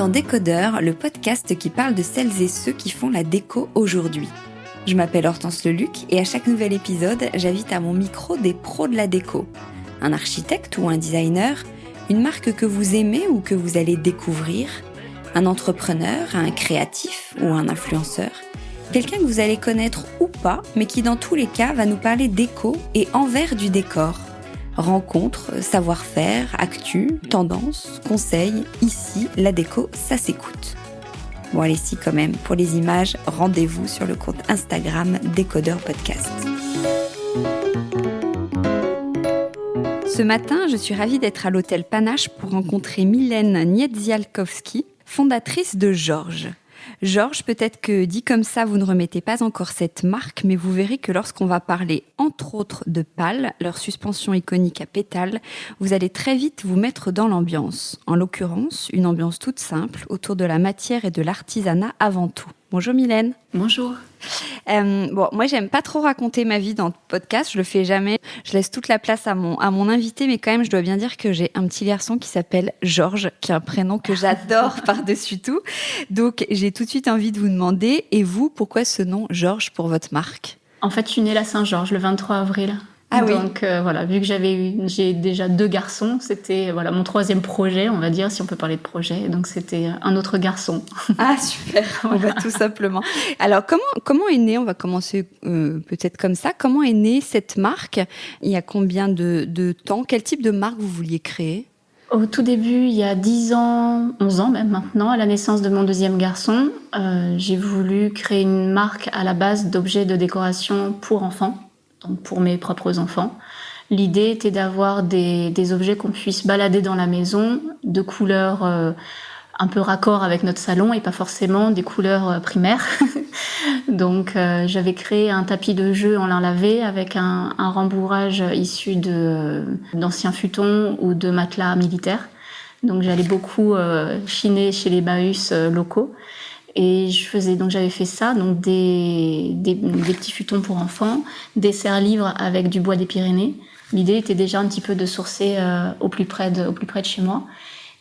dans Décodeur, le podcast qui parle de celles et ceux qui font la déco aujourd'hui. Je m'appelle Hortense Leluc et à chaque nouvel épisode, j'invite à mon micro des pros de la déco. Un architecte ou un designer, une marque que vous aimez ou que vous allez découvrir, un entrepreneur, un créatif ou un influenceur, quelqu'un que vous allez connaître ou pas, mais qui dans tous les cas va nous parler déco et envers du décor. Rencontres, savoir-faire, actu, tendances, conseils, ici, la déco, ça s'écoute. Bon allez si quand même, pour les images, rendez-vous sur le compte Instagram Décodeur Podcast. Ce matin, je suis ravie d'être à l'hôtel Panache pour rencontrer Mylène Niedzialkowski, fondatrice de Georges. Georges, peut-être que dit comme ça, vous ne remettez pas encore cette marque, mais vous verrez que lorsqu'on va parler entre autres de pales, leur suspension iconique à pétales, vous allez très vite vous mettre dans l'ambiance. En l'occurrence, une ambiance toute simple, autour de la matière et de l'artisanat avant tout. Bonjour Mylène. Bonjour. Moi j'aime pas trop raconter ma vie dans le podcast, je le fais jamais. Je laisse toute la place à mon invité, mais quand même je dois bien dire que j'ai un petit garçon qui s'appelle Georges, qui est un prénom que j'adore par-dessus tout. Donc j'ai tout de suite envie de vous demander, et vous, pourquoi ce nom Georges pour votre marque ? En fait, je suis née la Saint-Georges le 23 avril. Ah oui. Donc voilà, vu que j'ai déjà 2 garçons, c'était mon 3e projet, on va dire, si on peut parler de projet. Donc c'était un autre garçon. Ah super, on va tout simplement. Alors comment est née, on va commencer peut-être comme ça, comment est née cette marque ? Il y a combien de temps ? Quel type de marque vous vouliez créer ? Au tout début, il y a 10 ans, 11 ans même maintenant, à la naissance de mon 2e garçon, j'ai voulu créer une marque à la base d'objets de décoration pour enfants. Donc pour mes propres enfants. L'idée était d'avoir des objets qu'on puisse balader dans la maison, de couleurs un peu raccord avec notre salon et pas forcément des couleurs primaires. Donc j'avais créé un tapis de jeu en lin lavé avec un rembourrage issu d'anciens futons ou de matelas militaires. Donc j'allais beaucoup chiner chez les bahus locaux. Et j'avais fait ça, donc des petits futons pour enfants, des serre-livres avec du bois des Pyrénées. L'idée était déjà un petit peu de sourcer au plus près de chez moi.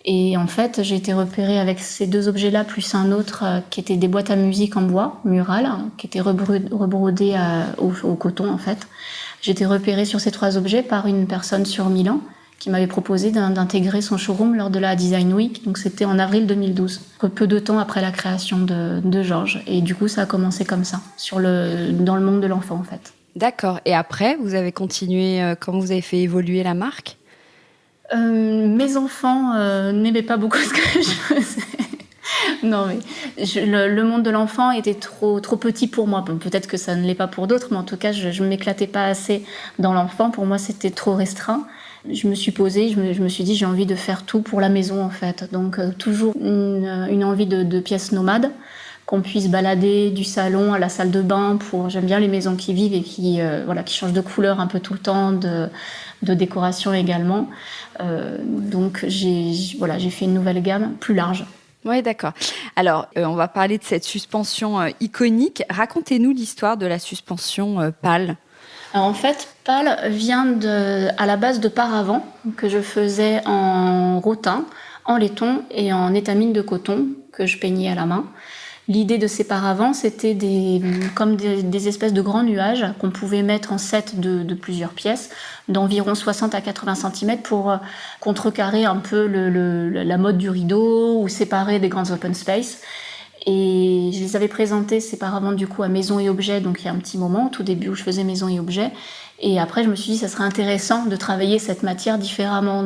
Et en fait, j'ai été repérée avec ces 2 objets-là, plus un autre qui était des boîtes à musique en bois, murales, qui étaient rebrodées au coton en fait. J'ai été repérée sur ces 3 objets par une personne sur Milan, qui m'avait proposé d'intégrer son showroom lors de la Design Week. Donc c'était en avril 2012, peu de temps après la création de Georges. Et du coup, ça a commencé comme ça, dans le monde de l'enfant en fait. D'accord. Et après, vous avez continué, comment vous avez fait évoluer la marque ? Mes enfants n'aimaient pas beaucoup ce que je faisais. Non, mais le monde de l'enfant était trop petit pour moi. Bon, peut-être que ça ne l'est pas pour d'autres, mais en tout cas, je ne m'éclatais pas assez dans l'enfant. Pour moi, c'était trop restreint. Je me suis posée, je me suis dit j'ai envie de faire tout pour la maison en fait. Donc toujours une envie de pièces nomades, qu'on puisse balader du salon à la salle de bain. J'aime bien les maisons qui vivent et qui changent de couleur un peu tout le temps, de décoration également. Donc j'ai fait une nouvelle gamme plus large. Oui, d'accord. Alors, on va parler de cette suspension iconique. Racontez-nous l'histoire de la suspension pâle. Alors en fait, pâle vient à la base de paravents que je faisais en rotin, en laiton et en étamine de coton que je peignais à la main. L'idée de ces paravents, c'était comme des espèces de grands nuages qu'on pouvait mettre en set de plusieurs pièces, d'environ 60 à 80 cm pour contrecarrer un peu la mode du rideau ou séparer des grands open space. Et je les avais présentés, ces paravents, du coup, à Maison et Objets, donc il y a un petit moment, au tout début où je faisais Maison et Objets. Et après, je me suis dit, ça serait intéressant de travailler cette matière différemment,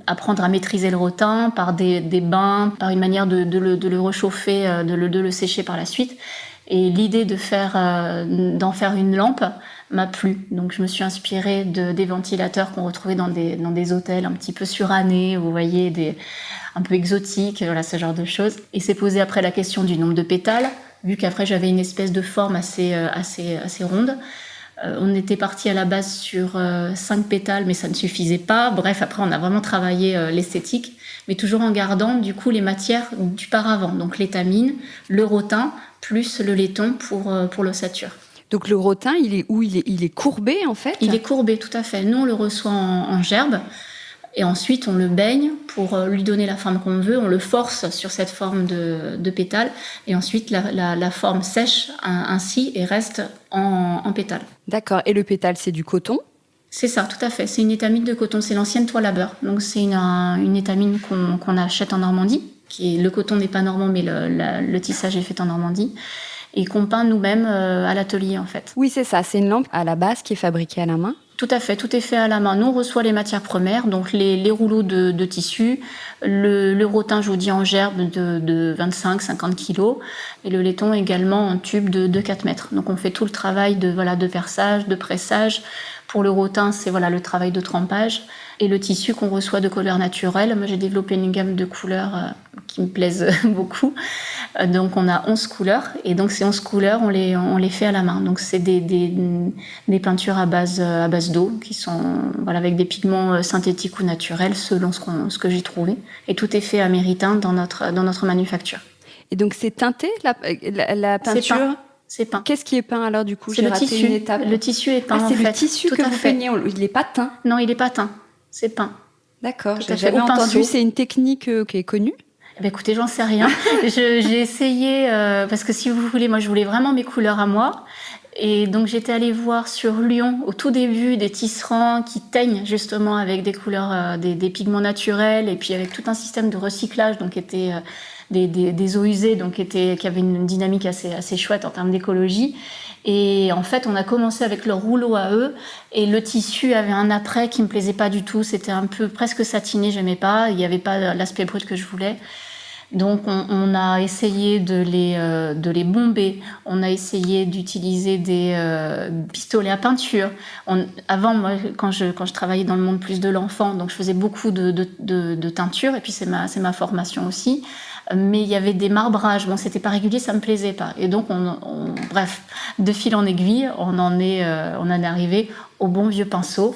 apprendre à maîtriser le rotin par des bains, par une manière de le réchauffer, de le sécher par la suite. Et l'idée d'en faire une lampe m'a plu. Donc je me suis inspirée des ventilateurs qu'on retrouvait dans des hôtels un petit peu surannés, vous voyez, un peu exotiques, voilà, ce genre de choses. Et s'est posé après la question du nombre de pétales, vu qu'après j'avais une espèce de forme assez ronde. On était parti à la base sur 5 pétales, mais ça ne suffisait pas. Bref, après on a vraiment travaillé l'esthétique, mais toujours en gardant du coup les matières du paravent, donc l'étamine, le rotin, plus le laiton pour l'ossature. Donc le rotin, il est où ? Il est courbé en fait ? Il est courbé, tout à fait. Nous, on le reçoit en gerbe. Et ensuite, on le baigne pour lui donner la forme qu'on veut. On le force sur cette forme de pétale. Et ensuite, la forme sèche ainsi et reste en pétale. D'accord. Et le pétale, c'est du coton ? C'est ça, tout à fait. C'est une étamine de coton. C'est l'ancienne toile à beurre. Donc, c'est une étamine qu'on achète en Normandie. Le coton n'est pas normand, mais le tissage est fait en Normandie. Et qu'on peint nous-mêmes à l'atelier, en fait. Oui, c'est ça. C'est une lampe à la base qui est fabriquée à la main. Tout à fait, tout est fait à la main. Nous, on reçoit les matières premières, donc les rouleaux de tissu, le rotin, je vous dis, en gerbe de 25-50 kilos, et le laiton également en tube de 4 mètres. Donc, on fait tout le travail de perçage, de pressage. Pour le rotin, c'est le travail de trempage. Et le tissu qu'on reçoit de couleurs naturelles, moi j'ai développé une gamme de couleurs qui me plaisent beaucoup. Donc on a 11 couleurs, et donc ces 11 couleurs, on les fait à la main. Donc c'est des peintures à base d'eau, qui sont avec des pigments synthétiques ou naturels, selon ce que j'ai trouvé. Et tout est fait à Méritain dans notre manufacture. Et donc c'est teinté, la peinture ? C'est peint. Qu'est-ce qui est peint alors du coup ? C'est le tissu. Une étape. Le tissu est peint. C'est le tissu que vous peignez. Il n'est pas teint ? Non, il n'est pas teint. C'est peint. D'accord. J'ai jamais entendu. C'est une technique qui est connue ? Écoutez, j'en sais rien. J'ai essayé parce que si vous voulez, moi je voulais vraiment mes couleurs à moi. Et donc j'étais allée voir sur Lyon au tout début des tisserands qui teignent justement avec des couleurs, des pigments naturels, et puis avec tout un système de recyclage, donc qui était des eaux usées, donc qui avait une dynamique assez chouette en termes d'écologie. Et en fait, on a commencé avec leur rouleau à eux, et le tissu avait un après qui me plaisait pas du tout. C'était un peu presque satiné, j'aimais pas. Il n'y avait pas l'aspect brut que je voulais. Donc on a essayé de les bomber, on a essayé d'utiliser des pistolets à peinture. Avant, moi, quand je travaillais dans le monde plus de l'enfant, donc je faisais beaucoup de teinture, et puis c'est ma formation aussi. Mais il y avait des marbrages, bon, c'était pas régulier, ça me plaisait pas. Et donc bref, de fil en aiguille, on en est arrivé au bon vieux pinceau.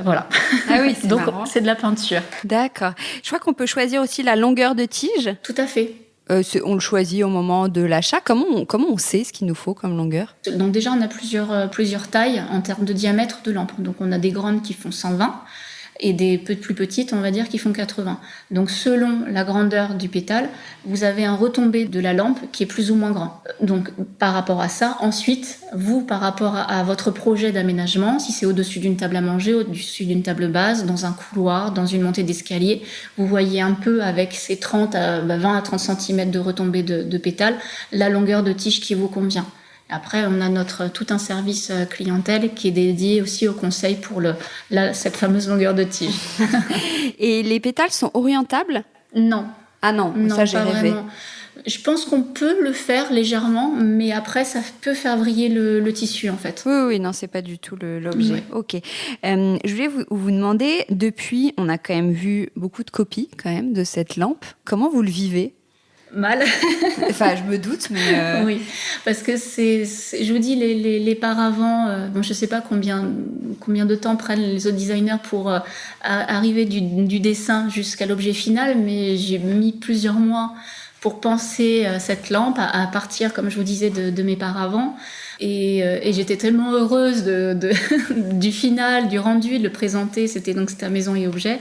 Voilà. Ah oui, c'est donc marrant. C'est de la peinture. D'accord. Je crois qu'on peut choisir aussi la longueur de tige. Tout à fait. On le choisit au moment de l'achat. Comment on sait ce qu'il nous faut comme longueur ? Donc déjà, on a plusieurs tailles en termes de diamètre de lampe. Donc on a des grandes qui font 120 et des plus petites, on va dire, qui font 80. Donc selon la grandeur du pétale, vous avez un retombé de la lampe qui est plus ou moins grand. Donc par rapport à ça, ensuite, vous, par rapport à votre projet d'aménagement, si c'est au-dessus d'une table à manger, au-dessus d'une table basse, dans un couloir, dans une montée d'escalier, vous voyez un peu avec ces 20 à 30 cm de retombée de pétale, la longueur de tige qui vous convient. Après, on a tout un service clientèle qui est dédié aussi au conseil pour cette fameuse longueur de tige. Et les pétales sont orientables ? Non. Ah non, ça j'ai rêvé. Vraiment. Je pense qu'on peut le faire légèrement, mais après, ça peut faire vriller le tissu, en fait. Oui, non, c'est pas du tout l'objet. Ouais. Ok. Je voulais vous demander, depuis, on a quand même vu beaucoup de copies, quand même, de cette lampe. Comment vous le vivez ? Mal. Enfin, je me doute, mais... Oui, parce que je vous dis, les paravents, je sais pas combien de temps prennent les autres designers pour arriver du dessin jusqu'à l'objet final, mais j'ai mis plusieurs mois pour penser cette lampe à partir, comme je vous disais, de mes paravents. Et j'étais tellement heureuse du final, du rendu, de le présenter. C'était à Maison et Objets.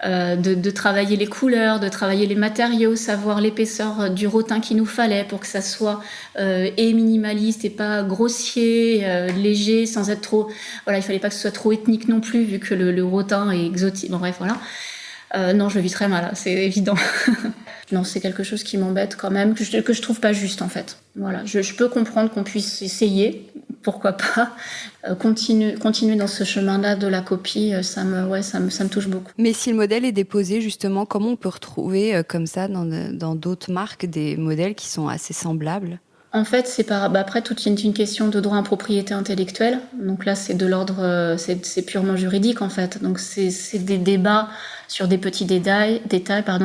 De travailler les couleurs, de travailler les matériaux, savoir l'épaisseur du rotin qu'il nous fallait pour que ça soit et minimaliste et pas grossier, léger, sans être trop... Voilà, il fallait pas que ce soit trop ethnique non plus, vu que le rotin est exotique. Bon, bref, voilà. Non, je le vis très mal, c'est évident. Non, c'est quelque chose qui m'embête quand même, que je trouve pas juste, en fait. Voilà, je peux comprendre qu'on puisse essayer, pourquoi pas, continuer dans ce chemin-là de la copie, ça me touche beaucoup. Mais si le modèle est déposé, justement, comment on peut retrouver comme ça dans d'autres marques des modèles qui sont assez semblables ? En fait, après, tout est une question de droit en propriété intellectuelle. Donc là, c'est de l'ordre, c'est purement juridique, en fait. Donc c'est des débats sur des petits détails,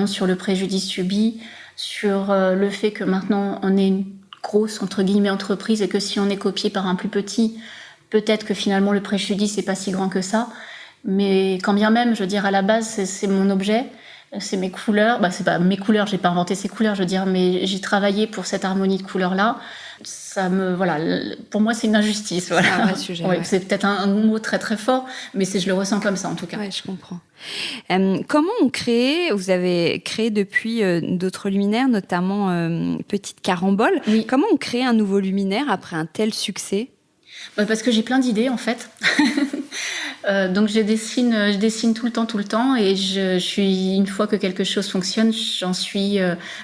sur le préjudice subi, sur le fait que maintenant on est une grosse, entre guillemets, entreprise, et que si on est copié par un plus petit, peut-être que finalement le préjudice n'est pas si grand que ça. Mais quand bien même, je veux dire, à la base, c'est mon objet. C'est mes couleurs, c'est pas mes couleurs, j'ai pas inventé ces couleurs, je veux dire, mais j'ai travaillé pour cette harmonie de couleurs-là. Pour moi, c'est une injustice. Voilà. C'est un vrai sujet. Ouais. C'est peut-être un mot très très fort, mais je le ressens comme ça en tout cas. Oui, je comprends. Comment vous avez créé depuis d'autres luminaires, notamment Petite Carambole. Oui. Comment on crée un nouveau luminaire après un tel succès ? Parce que j'ai plein d'idées en fait. Donc je dessine tout le temps et une fois que quelque chose fonctionne, j'en suis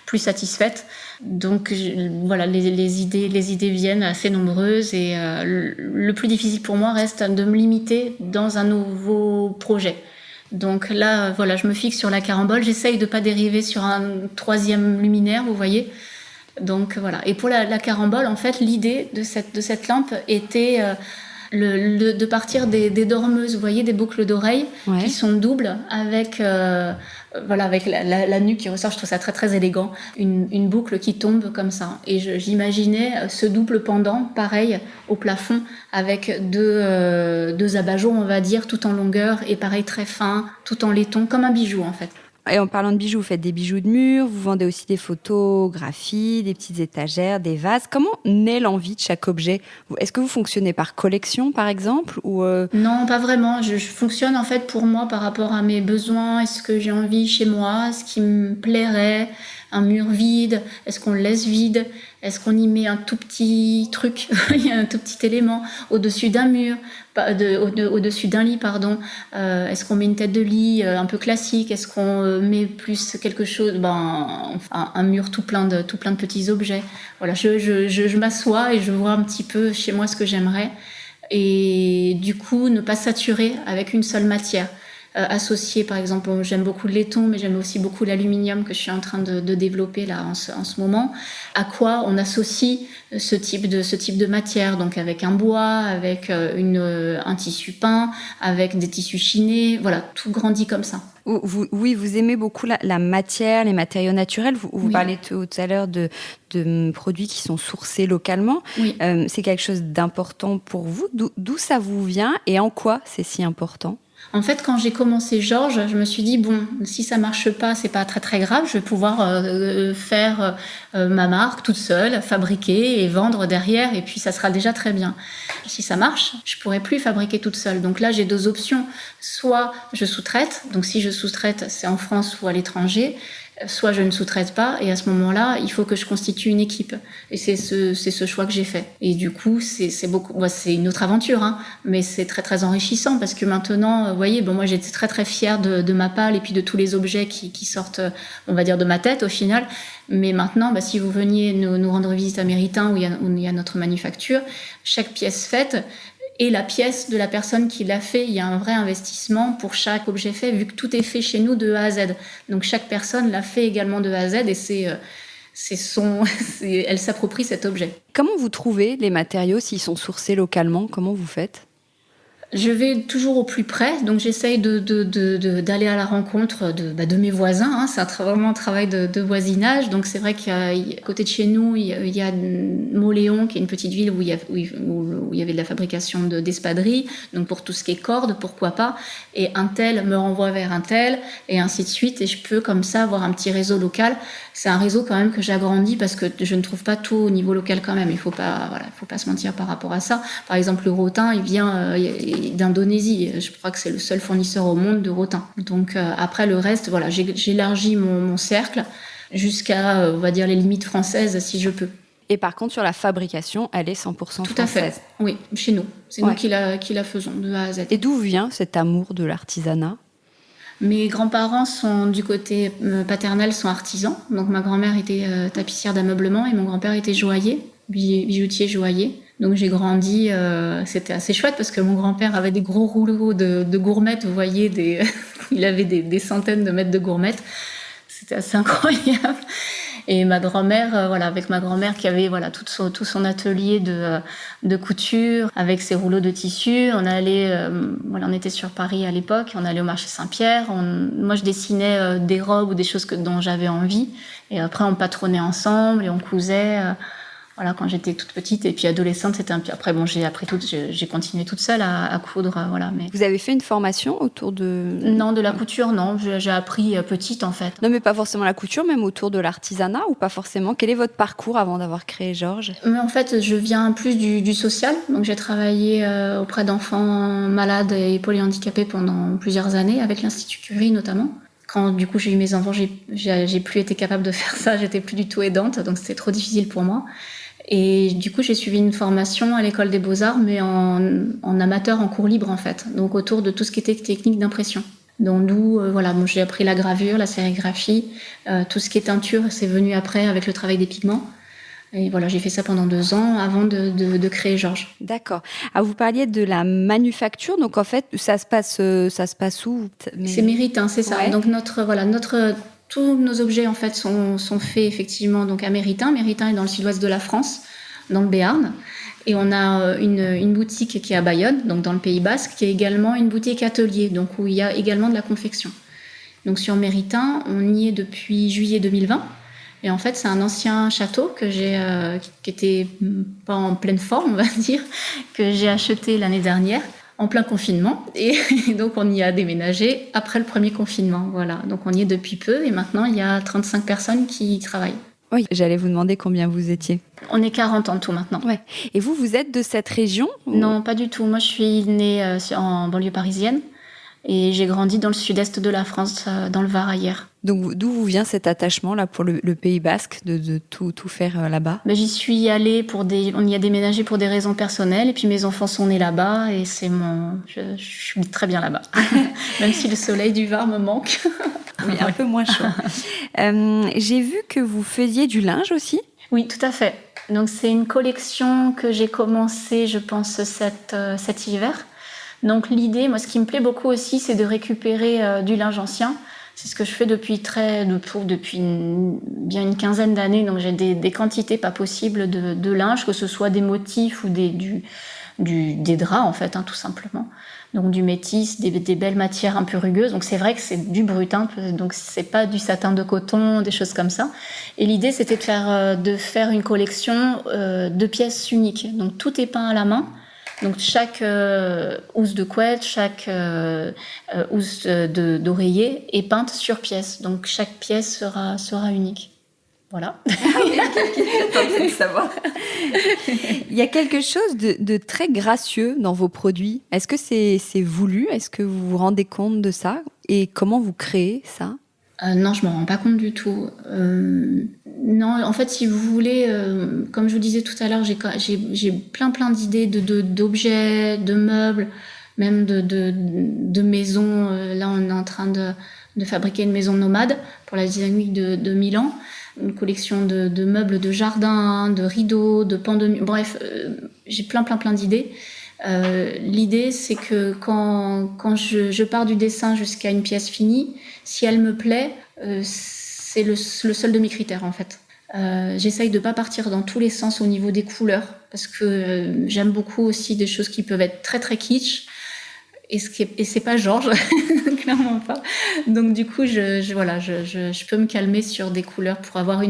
plus satisfaite. Donc les idées viennent assez nombreuses et le plus difficile pour moi reste de me limiter dans un nouveau projet. Donc là, je me fixe sur la carambole, j'essaye de pas dériver sur un 3e luminaire, vous voyez. Donc voilà. Et pour la carambole, en fait, l'idée de cette lampe était de partir des dormeuses, vous voyez, des boucles d'oreilles qui sont doubles avec avec la nuque qui ressort. Je trouve ça très très élégant. Une boucle qui tombe comme ça. Et j'imaginais ce double pendant, pareil, au plafond, avec deux abat-jours, on va dire, tout en longueur et pareil très fin, tout en laiton, comme un bijou en fait. Et en parlant de bijoux, vous faites des bijoux de mur, vous vendez aussi des photographies, des petites étagères, des vases. Comment naît l'envie de chaque objet ? Est-ce que vous fonctionnez par collection, par exemple, ou Non, pas vraiment. Je fonctionne en fait pour moi par rapport à mes besoins, est-ce que j'ai envie chez moi, ce qui me plairait, un mur vide, est-ce qu'on le laisse vide, est-ce qu'on y met un tout petit truc, un tout petit élément au-dessus d'un mur, au-dessus d'un lit, pardon. Est-ce qu'on met une tête de lit un peu classique, est-ce qu'on met plus quelque chose, un mur tout plein de petits objets. Voilà, je m'assois et je vois un petit peu chez moi ce que j'aimerais. Et du coup, ne pas saturer avec une seule matière. Associer, par exemple, j'aime beaucoup le laiton, mais j'aime aussi beaucoup l'aluminium que je suis en train de développer là en ce moment. À quoi on associe ce type de matière, donc avec un bois, avec un tissu peint, avec des tissus chinés, voilà, tout grandit comme ça. Oui, vous aimez beaucoup la matière, les matériaux naturels. Vous parlez tout à l'heure de produits qui sont sourcés localement. Oui. C'est quelque chose d'important pour vous. D'où ça vous vient et en quoi c'est si important ? En fait, quand j'ai commencé Georges, je me suis dit, bon, si ça marche pas, c'est pas très très grave, je vais pouvoir faire ma marque toute seule, fabriquer et vendre derrière, et puis ça sera déjà très bien. Si ça marche, je pourrai plus fabriquer toute seule. Donc là, j'ai 2 options. Soit je sous-traite, donc si je sous-traite, c'est en France ou à l'étranger, soit je ne sous-traite pas, et à ce moment-là, il faut que je constitue une équipe. Et c'est ce choix que j'ai fait. Et du coup, c'est une autre aventure, hein, mais c'est très très enrichissant parce que maintenant, vous voyez, moi j'étais très très fière de ma palle et puis de tous les objets qui sortent, on va dire, de ma tête au final. Mais maintenant, si vous veniez nous rendre visite à Méritain où il y a notre manufacture, chaque pièce faite et la pièce de la personne qui l'a fait, il y a un vrai investissement pour chaque objet fait, vu que tout est fait chez nous de A à Z. Donc chaque personne l'a fait également de A à Z et elle s'approprie cet objet. Comment vous trouvez les matériaux s'ils sont sourcés localement ? Comment vous faites ? Je vais toujours au plus près, donc j'essaye d'aller à la rencontre de mes voisins. Hein. C'est vraiment un travail de voisinage. Donc c'est vrai qu'à côté de chez nous, il y a Mauléon, qui est une petite ville où il y avait de la fabrication d'espadrilles. Donc pour tout ce qui est cordes, pourquoi pas. Et un tel me renvoie vers un tel, et ainsi de suite. Et je peux comme ça avoir un petit réseau local. C'est un réseau quand même que j'agrandis parce que je ne trouve pas tout au niveau local quand même. Il faut pas se mentir par rapport à ça. Par exemple, le rotin, il vient d'Indonésie. Je crois que c'est le seul fournisseur au monde de rotin. Donc après le reste, j'élargis mon cercle jusqu'à, on va dire, les limites françaises si je peux. Et par contre, sur la fabrication, elle est 100% française. Tout à fait, oui, chez nous. C'est nous qui la faisons de A à Z. Et d'où vient cet amour de l'artisanat ? Mes grands-parents sont du côté paternel, sont artisans. Donc ma grand-mère était tapissière d'ameublement et mon grand-père était joaillier, bijoutier joaillier. Donc j'ai grandi, c'était assez chouette parce que mon grand-père avait des gros rouleaux de gourmettes, vous voyez, il avait des centaines de mètres de gourmettes. C'était assez incroyable. Et ma grand-mère, avec ma grand-mère qui avait tout son atelier de couture, avec ses rouleaux de tissu, on était sur Paris à l'époque, on allait au marché Saint-Pierre. Moi, je dessinais des robes ou des choses dont j'avais envie, et après on patronnait ensemble et on cousait. Voilà, quand j'étais toute petite et puis adolescente, c'était un peu... Après, bon, j'ai continué toute seule à coudre, voilà. Mais... Vous avez fait une formation autour de... Non, de la couture, non. J'ai appris petite, en fait. Non, mais pas forcément la couture, même autour de l'artisanat ou pas forcément. Quel est votre parcours avant d'avoir créé Georges ? Mais en fait, je viens plus du social. Donc, j'ai travaillé auprès d'enfants malades et polyhandicapés pendant plusieurs années, avec l'Institut Curie notamment. Quand du coup j'ai eu mes enfants, j'ai plus été capable de faire ça. J'étais plus du tout aidante, donc c'était trop difficile pour moi. Et du coup, j'ai suivi une formation à l'école des Beaux-Arts, mais en amateur, en cours libre en fait. Donc autour de tout ce qui était technique d'impression. Donc d'où voilà, bon, j'ai appris la gravure, la sérigraphie, tout ce qui est teinture, c'est venu après avec le travail des pigments. Et voilà, j'ai fait ça pendant 2 ans avant de créer Georges. D'accord. Ah, vous parliez de la manufacture, donc en fait, ça se passe où ? C'est Méritain, c'est ça. Ouais. Donc tous nos objets en fait sont faits effectivement donc à Méritain. Méritain est dans le sud-ouest de la France, dans le Béarn. Et on a une boutique qui est à Bayonne, donc dans le Pays Basque, qui est également une boutique atelier, donc où il y a également de la confection. Donc sur Méritain, on y est depuis juillet 2020. Et en fait, c'est un ancien château que qui était pas en pleine forme, on va dire, que j'ai acheté l'année dernière, en plein confinement. Et donc, on y a déménagé après le premier confinement. Voilà. Donc, on y est depuis peu. Et maintenant, il y a 35 personnes qui y travaillent. Oui, j'allais vous demander combien vous étiez. On est 40 en tout maintenant. Ouais. Et vous êtes de cette région ? Non, pas du tout. Moi, je suis née en banlieue parisienne. Et j'ai grandi dans le sud-est de la France, dans le Var ailleurs. Donc d'où vient cet attachement là pour le Pays Basque de tout faire là-bas ? J'y suis allée on y a déménagé pour des raisons personnelles et puis mes enfants sont nés là-bas et je suis très bien là-bas. Même si le soleil du Var me manque. Oui, un peu moins chaud. J'ai vu que vous faisiez du linge aussi ? Oui, tout à fait. Donc c'est une collection que j'ai commencée, je pense, cet hiver. Donc l'idée, moi, ce qui me plaît beaucoup aussi, c'est de récupérer du linge ancien. C'est ce que je fais depuis bien une quinzaine d'années. Donc j'ai des quantités pas possibles de linge, que ce soit des motifs ou des draps en fait, tout simplement. Donc du métis, des belles matières un peu rugueuses. Donc c'est vrai que c'est du brut, donc c'est pas du satin de coton, des choses comme ça. Et l'idée, c'était de faire une collection de pièces uniques. Donc tout est peint à la main. Donc chaque housse de couette, chaque housse d'oreiller est peinte sur pièce. Donc chaque pièce sera unique. Voilà. J'attendais de savoir. Il y a quelque chose de très gracieux dans vos produits. Est-ce que c'est voulu ? Est-ce que vous vous rendez compte de ça ? Et comment vous créez ça ? Non, je m'en rends pas compte du tout. Non, en fait, si vous voulez, comme je vous disais tout à l'heure, j'ai plein d'idées d'objets, de meubles, même de maisons. Là, on est en train de fabriquer une maison nomade pour la Design Week de Milan. Une collection de meubles de jardin, de rideaux, de pans de mur. Bref, j'ai plein d'idées. L'idée, c'est que quand je pars du dessin jusqu'à une pièce finie, si elle me plaît, c'est le seul de mes critères en fait. J'essaye de pas partir dans tous les sens au niveau des couleurs parce que j'aime beaucoup aussi des choses qui peuvent être très très kitsch et c'est pas Georges, clairement pas. Donc du coup, je peux me calmer sur des couleurs pour avoir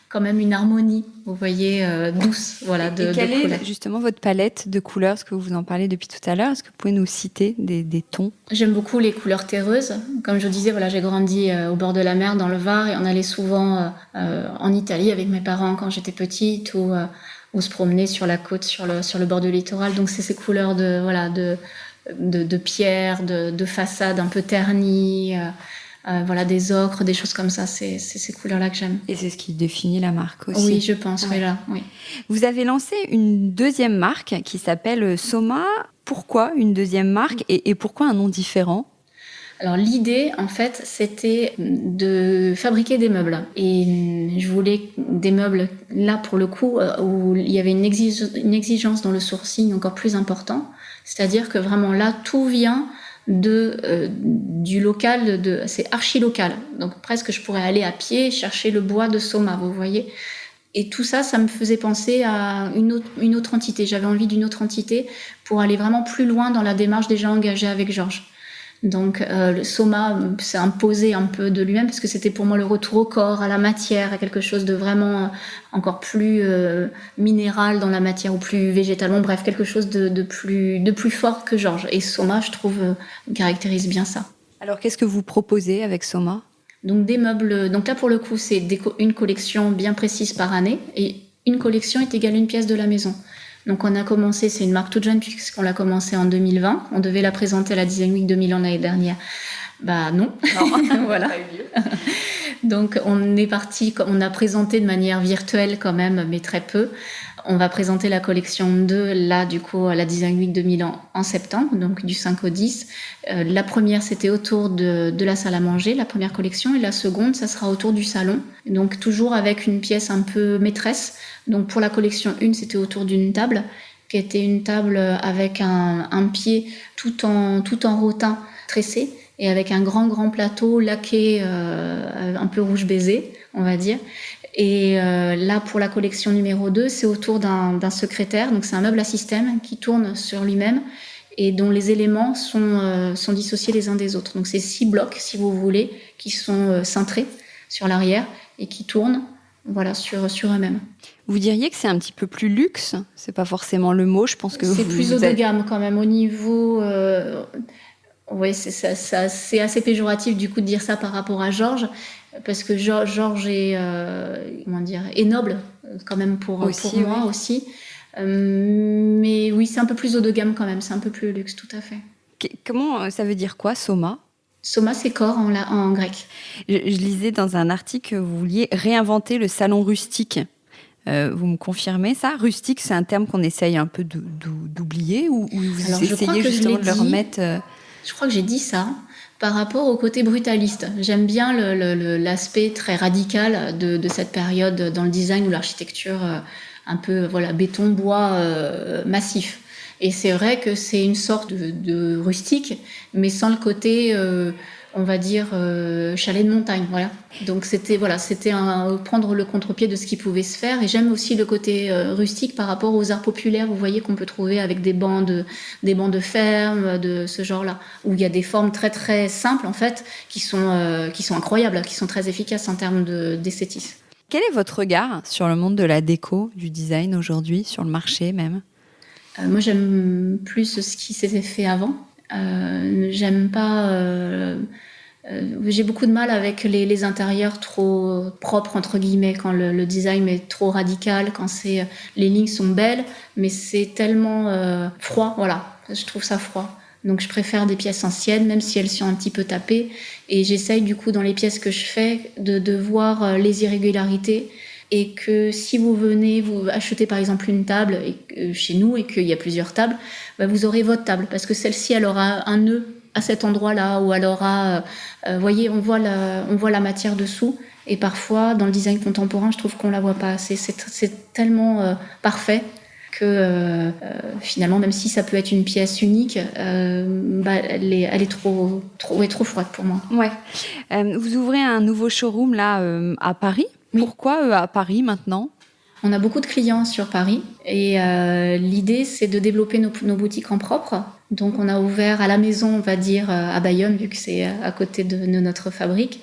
quand même une harmonie, vous voyez, douce, voilà. Et quelle est justement votre palette de couleurs ? Parce que vous en parlez depuis tout à l'heure. Est-ce que vous pouvez nous citer des tons ? J'aime beaucoup les couleurs terreuses. Comme je disais, voilà, j'ai grandi au bord de la mer, dans le Var, et on allait souvent en Italie avec mes parents quand j'étais petite, ou se promener sur la côte, sur le bord du littoral. Donc c'est ces couleurs de pierre, de façade un peu ternie. Voilà, des ocres, des choses comme ça, c'est ces couleurs-là que j'aime. Et c'est ce qui définit la marque aussi. Oui, je pense, ouais. Oui. Vous avez lancé une deuxième marque qui s'appelle Soma. Pourquoi une deuxième marque et pourquoi un nom différent ? Alors l'idée, en fait, c'était de fabriquer des meubles. Et je voulais des meubles, là, pour le coup, où il y avait une exigence dans le sourcing encore plus important. C'est-à-dire que vraiment là, tout vient du local, c'est archi-local. Donc presque je pourrais aller à pied chercher le bois de Soma, vous voyez. Et tout ça, ça me faisait penser à une autre entité. J'avais envie d'une autre entité pour aller vraiment plus loin dans la démarche déjà engagée avec Georges. Donc le Soma s'est imposé un peu de lui-même parce que c'était pour moi le retour au corps, à la matière, à quelque chose de vraiment encore plus minéral dans la matière ou plus végétal. Bon, bref, quelque chose de plus fort que Georges. Et Soma, je trouve, caractérise bien ça. Alors, qu'est-ce que vous proposez avec Soma ? Donc des meubles. Donc là, pour le coup, c'est une collection bien précise par année. Et une collection est égale à une pièce de la maison. Donc on a commencé, c'est une marque toute jeune puisqu'on l'a commencé en 2020. On devait la présenter à la Design Week 2000 l'année dernière. Bah non. Voilà. Pas eu lieu. Donc on est parti, on a présenté de manière virtuelle quand même, mais très peu. On va présenter la collection 2 là du coup à la Design Week 2000 en septembre, donc du 5 au 10. La première c'était autour de la salle à manger, la première collection, et la seconde ça sera autour du salon. Donc toujours avec une pièce un peu maîtresse. Donc pour la collection 1 c'était autour d'une table qui était une table avec un pied tout en rotin tressé et avec un grand plateau laqué un peu rouge baiser, on va dire. Et là, pour la collection numéro 2, c'est autour d'un secrétaire. Donc, c'est un meuble à système qui tourne sur lui-même et dont les éléments sont dissociés les uns des autres. Donc, c'est 6 blocs, si vous voulez, qui sont cintrés sur l'arrière et qui tournent sur eux-mêmes. Vous diriez que c'est un petit peu plus luxe ? C'est pas forcément le mot, je pense que c'est plus haut de gamme quand même au niveau... Oui, c'est assez péjoratif du coup de dire ça par rapport à Georges, parce que Georges est noble quand même pour moi aussi. Mais oui, c'est un peu plus haut de gamme quand même, c'est un peu plus luxe, tout à fait. Comment ça veut dire quoi, Soma ? Soma, c'est corps en grec. Je lisais dans un article que vous vouliez réinventer le salon rustique. Vous me confirmez ça ? Rustique, c'est un terme qu'on essaye un peu d'oublier ou vous essayez justement de le remettre Je crois que j'ai dit ça par rapport au côté brutaliste. J'aime bien l'aspect très radical de cette période dans le design ou l'architecture un peu béton, bois massif. Et c'est vrai que c'est une sorte de rustique, mais sans le côté, on va dire, chalet de montagne. Voilà. Donc c'était prendre le contre-pied de ce qui pouvait se faire. Et j'aime aussi le côté rustique par rapport aux arts populaires, vous voyez, qu'on peut trouver avec des bancs de ferme, de ce genre-là, où il y a des formes très très simples en fait, qui sont incroyables, qui sont très efficaces en termes d'esthétisme. Quel est votre regard sur le monde de la déco, du design aujourd'hui, sur le marché même ? Moi, j'aime plus ce qui s'était fait avant. J'aime pas... j'ai beaucoup de mal avec les intérieurs trop propres, entre guillemets, quand le design est trop radical, quand les lignes sont belles, mais c'est tellement froid, voilà. Je trouve ça froid. Donc, je préfère des pièces anciennes, même si elles sont un petit peu tapées. Et j'essaye, du coup, dans les pièces que je fais, de voir les irrégularités. Et que si vous venez vous acheter par exemple une table chez nous et qu'il y a plusieurs tables, vous aurez votre table parce que celle-ci elle aura un nœud à cet endroit-là ou elle aura, voyez, on voit la matière dessous et parfois dans le design contemporain je trouve qu'on la voit pas assez. C'est tellement parfait que finalement même si ça peut être une pièce unique, elle est trop froide pour moi. Ouais. Vous ouvrez un nouveau showroom là à Paris. Oui. Pourquoi à Paris maintenant ? On a beaucoup de clients sur Paris et l'idée c'est de développer nos boutiques en propre. Donc on a ouvert à la maison, on va dire, à Bayonne vu que c'est à côté de notre fabrique.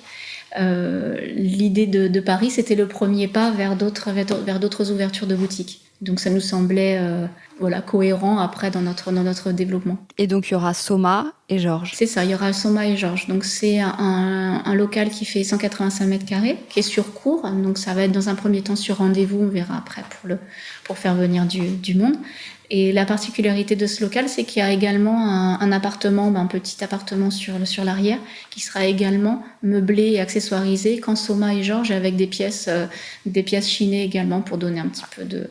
L'idée de Paris c'était le premier pas vers d'autres ouvertures de boutiques. Donc ça nous semblait cohérent après dans notre développement. Et donc il y aura Soma et Georges. C'est ça, il y aura Soma et Georges. Donc c'est un local qui fait 185 mètres carrés, qui est sur cours. Donc ça va être dans un premier temps sur rendez-vous, on verra après pour faire venir du monde. Et la particularité de ce local, c'est qu'il y a également un appartement, un petit appartement sur l'arrière, qui sera également meublé et accessoirisé quand Soma et Georges, avec des pièces chinées également pour donner un petit peu de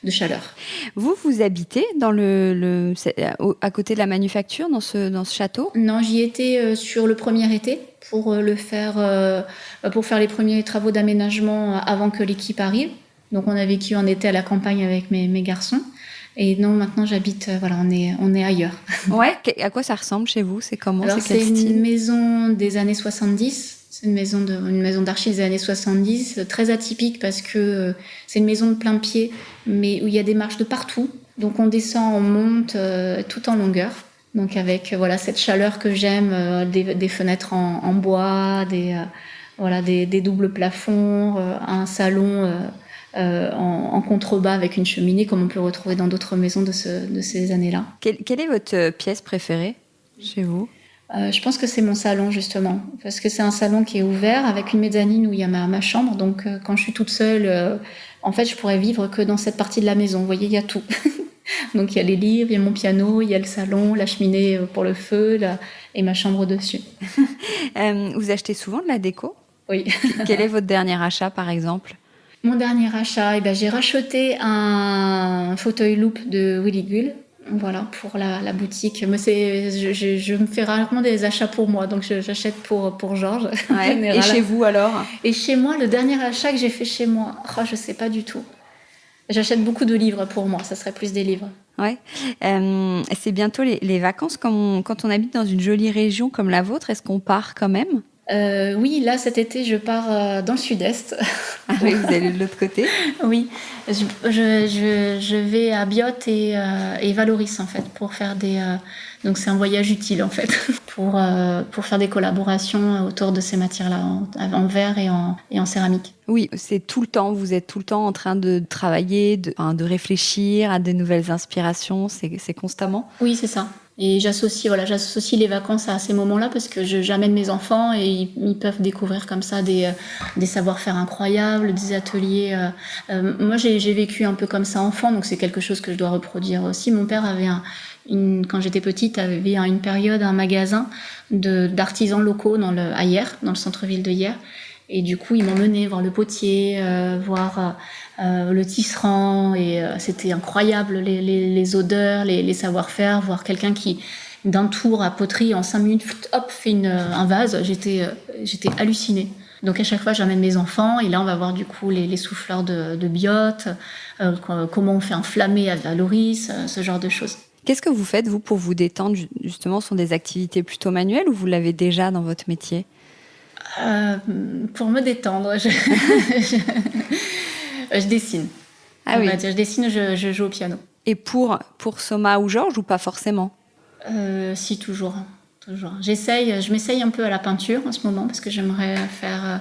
chaleur. Vous habitez à côté de la manufacture, dans ce château ? Non, j'y étais sur le premier été pour faire les premiers travaux d'aménagement avant que l'équipe arrive. Donc on a vécu en été à la campagne avec mes garçons. Et non, maintenant j'habite, on est ailleurs. Ouais, à quoi ça ressemble chez vous ? C'est comment ? Alors, c'est quel style ? Une maison des années 70. C'est une maison d'archi des années 70, très atypique parce que c'est une maison de plein pied, mais où il y a des marches de partout. Donc on descend, on monte tout en longueur. Donc avec cette chaleur que j'aime, des fenêtres en bois, des doubles plafonds, un salon en contrebas avec une cheminée comme on peut retrouver dans d'autres maisons de ces années-là. Quelle est votre pièce préférée chez vous ? Je pense que c'est mon salon justement, parce que c'est un salon qui est ouvert avec une mezzanine où il y a ma chambre. Donc quand je suis toute seule, en fait je pourrais vivre que dans cette partie de la maison. Vous voyez, il y a tout. Donc il y a les livres, il y a mon piano, il y a le salon, la cheminée pour le feu et ma chambre au-dessus. Vous achetez souvent de la déco ? Oui. Quel est votre dernier achat par exemple ? Mon dernier achat, j'ai racheté un fauteuil loop de Willy Gull. Voilà, pour la boutique. Mais je me fais rarement des achats pour moi, donc j'achète pour Georges. Ouais. Et chez vous alors ? Et chez moi, le dernier achat que j'ai fait chez moi, je sais pas du tout. J'achète beaucoup de livres pour moi, ça serait plus des livres. Ouais. C'est bientôt les vacances. Quand on habite dans une jolie région comme la vôtre, est-ce qu'on part quand même ? Oui, là cet été je pars dans le sud-est. Ah oui, vous allez de l'autre côté ? Oui, je vais à Biot et Valoris en fait pour faire donc c'est un voyage utile en fait pour faire des collaborations autour de ces matières-là en verre et en céramique. Oui, c'est tout le temps. Vous êtes tout le temps en train de travailler, de réfléchir à de nouvelles inspirations. C'est constamment ? Oui, c'est ça. Et j'associe les vacances à ces moments-là parce que j'amène mes enfants et ils peuvent découvrir comme ça des savoir-faire incroyables, des ateliers. Moi, j'ai vécu un peu comme ça enfant, donc c'est quelque chose que je dois reproduire aussi. Mon père avait quand j'étais petite, avait une période un magasin d'artisans locaux à Hyères, dans le centre-ville de Hyères. Et du coup, ils m'emmenaient voir le potier, voir le tisserand. Et c'était incroyable, les odeurs, les savoir-faire. Voir quelqu'un qui, d'un tour à poterie, en 5 minutes, hop, fait un vase. J'étais hallucinée. Donc à chaque fois, j'amène mes enfants. Et là, on va voir du coup les souffleurs de Biot, comment on fait un flammé à Valoris, ce genre de choses. Qu'est-ce que vous faites, vous, pour vous détendre ? Justement, ce sont des activités plutôt manuelles ou vous l'avez déjà dans votre métier ? Pour me détendre, je dessine. Ah oui. Je dessine, je joue au piano. Et pour Soma ou Georges ou pas forcément ? Si, toujours. Je m'essaye un peu à la peinture en ce moment parce que j'aimerais faire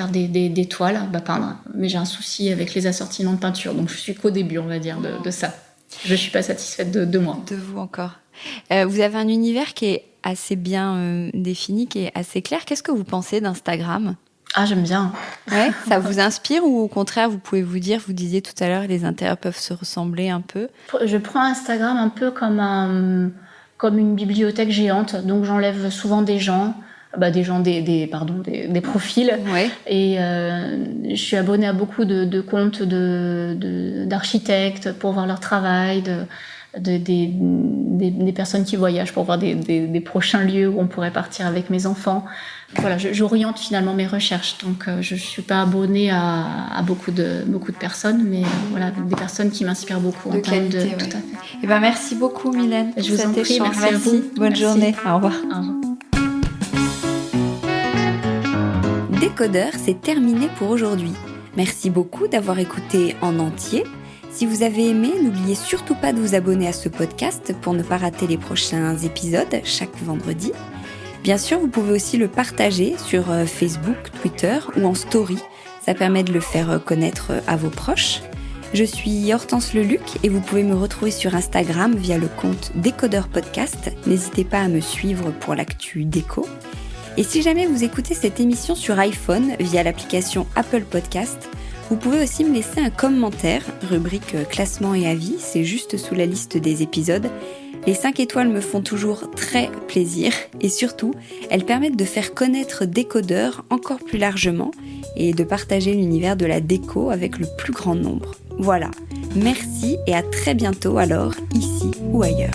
des toiles, peindre. Mais j'ai un souci avec les assortiments de peinture, donc je suis qu'au début, on va dire, de ça. Je suis pas satisfaite de moi. De vous encore. Vous avez un univers qui est assez bien défini, qui est assez clair. Qu'est-ce que vous pensez d'Instagram ? Ah, j'aime bien. Ouais, ça vous inspire ou au contraire, vous disiez tout à l'heure, les intérieurs peuvent se ressembler un peu ? Je prends Instagram un peu comme une bibliothèque géante, donc j'enlève souvent des gens, des profils. Ouais. Et je suis abonnée à beaucoup de comptes d'architectes pour voir leur travail, des personnes qui voyagent pour voir des prochains lieux où on pourrait partir avec mes enfants. Voilà, j'oriente finalement mes recherches, donc je suis pas abonnée à beaucoup de personnes, mais voilà, des personnes qui m'inspirent beaucoup en termes de qualité, tout à fait. Eh ben merci beaucoup Mylène. Je vous en prie, merci à vous. Bonne journée. Au revoir. Au revoir. Décodeur, c'est terminé pour aujourd'hui. Merci beaucoup d'avoir écouté en entier. Si vous avez aimé, n'oubliez surtout pas de vous abonner à ce podcast pour ne pas rater les prochains épisodes chaque vendredi. Bien sûr, vous pouvez aussi le partager sur Facebook, Twitter ou en story. Ça permet de le faire connaître à vos proches. Je suis Hortense Leluc et vous pouvez me retrouver sur Instagram via le compte Décodeur Podcast. N'hésitez pas à me suivre pour l'actu déco. Et si jamais vous écoutez cette émission sur iPhone via l'application Apple Podcast, vous pouvez aussi me laisser un commentaire, rubrique classement et avis, c'est juste sous la liste des épisodes. Les 5 étoiles me font toujours très plaisir et surtout, elles permettent de faire connaître Décodeur encore plus largement et de partager l'univers de la déco avec le plus grand nombre. Voilà, merci et à très bientôt alors, ici ou ailleurs.